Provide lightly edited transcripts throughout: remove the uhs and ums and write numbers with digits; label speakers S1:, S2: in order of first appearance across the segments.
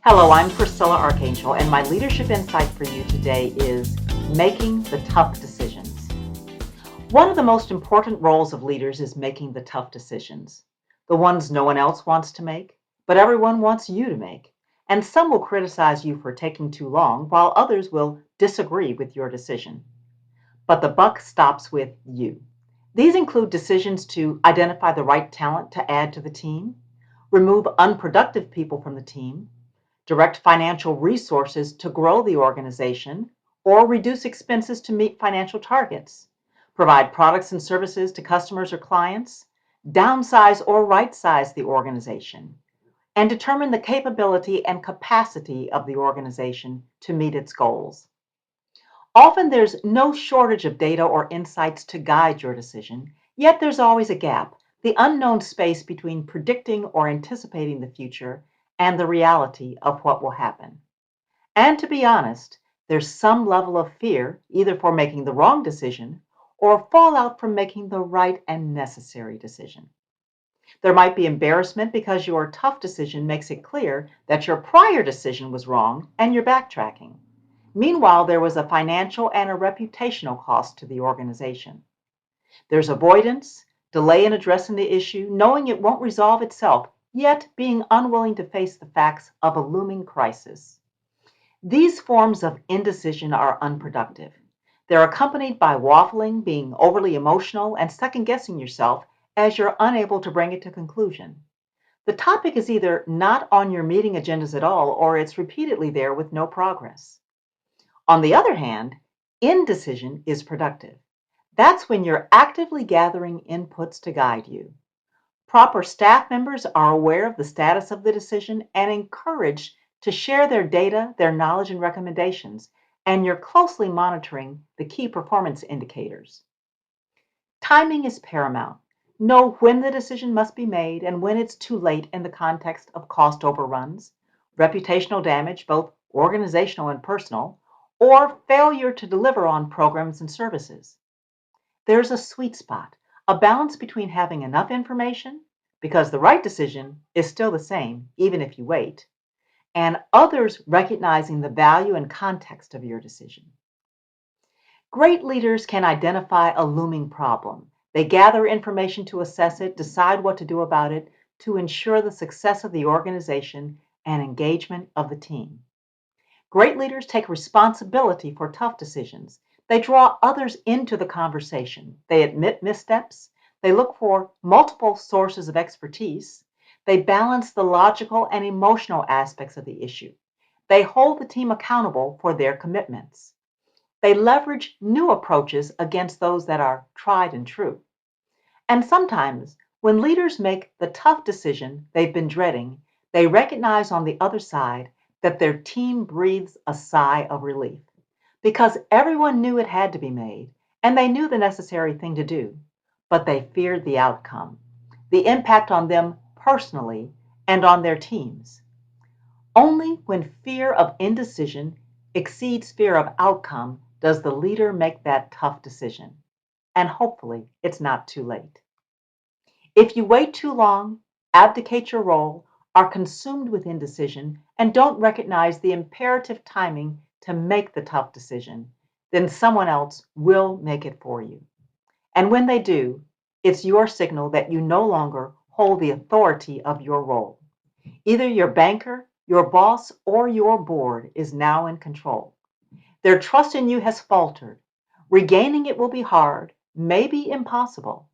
S1: Hello, I'm Priscilla Archangel, and my leadership insight for you today is making the tough decisions. One of the most important roles of leaders is making the tough decisions, the ones no one else wants to make, but everyone wants you to make. And some will criticize you for taking too long, while others will disagree with your decision. But the buck stops with you. These include decisions to identify the right talent to add to the team, remove unproductive people from the team, direct financial resources to grow the organization, or reduce expenses to meet financial targets, provide products and services to customers or clients, downsize or right-size the organization, and determine the capability and capacity of the organization to meet its goals. Often there's no shortage of data or insights to guide your decision, yet there's always a gap, the unknown space between predicting or anticipating the future and the reality of what will happen. And to be honest, there's some level of fear either for making the wrong decision or fallout from making the right and necessary decision. There might be embarrassment because your tough decision makes it clear that your prior decision was wrong and you're backtracking. Meanwhile, there was a financial and a reputational cost to the organization. There's avoidance, delay in addressing the issue, knowing it won't resolve itself, yet being unwilling to face the facts of a looming crisis. These forms of indecision are unproductive. They're accompanied by waffling, being overly emotional, and second-guessing yourself as you're unable to bring it to conclusion. The topic is either not on your meeting agendas at all, or it's repeatedly there with no progress. On the other hand, indecision is productive. That's when you're actively gathering inputs to guide you. Proper staff members are aware of the status of the decision and encouraged to share their data, their knowledge, and recommendations, and you're closely monitoring the key performance indicators. Timing is paramount. Know when the decision must be made and when it's too late in the context of cost overruns, reputational damage, both organizational and personal, or failure to deliver on programs and services. There's a sweet spot, a balance between having enough information, because the right decision is still the same, even if you wait, and others recognizing the value and context of your decision. Great leaders can identify a looming problem. They gather information to assess it, decide what to do about it, to ensure the success of the organization and engagement of the team. Great leaders take responsibility for tough decisions. They draw others into the conversation. They admit missteps. They look for multiple sources of expertise. They balance the logical and emotional aspects of the issue. They hold the team accountable for their commitments. They leverage new approaches against those that are tried and true. And sometimes, when leaders make the tough decision they've been dreading, they recognize on the other side that their team breathes a sigh of relief because everyone knew it had to be made and they knew the necessary thing to do, but they feared the outcome, the impact on them personally and on their teams. Only when fear of indecision exceeds fear of outcome does the leader make that tough decision. And hopefully, it's not too late. If you wait too long, abdicate your role, are consumed with indecision, and don't recognize the imperative timing to make the tough decision, then someone else will make it for you. And when they do, it's your signal that you no longer hold the authority of your role. Either your banker, your boss, or your board is now in control. Their trust in you has faltered. Regaining it will be hard, maybe impossible.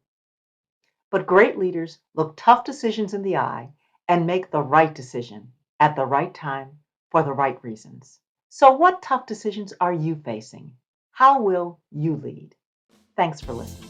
S1: But great leaders look tough decisions in the eye and make the right decision at the right time for the right reasons. So, what tough decisions are you facing? How will you lead? Thanks for listening.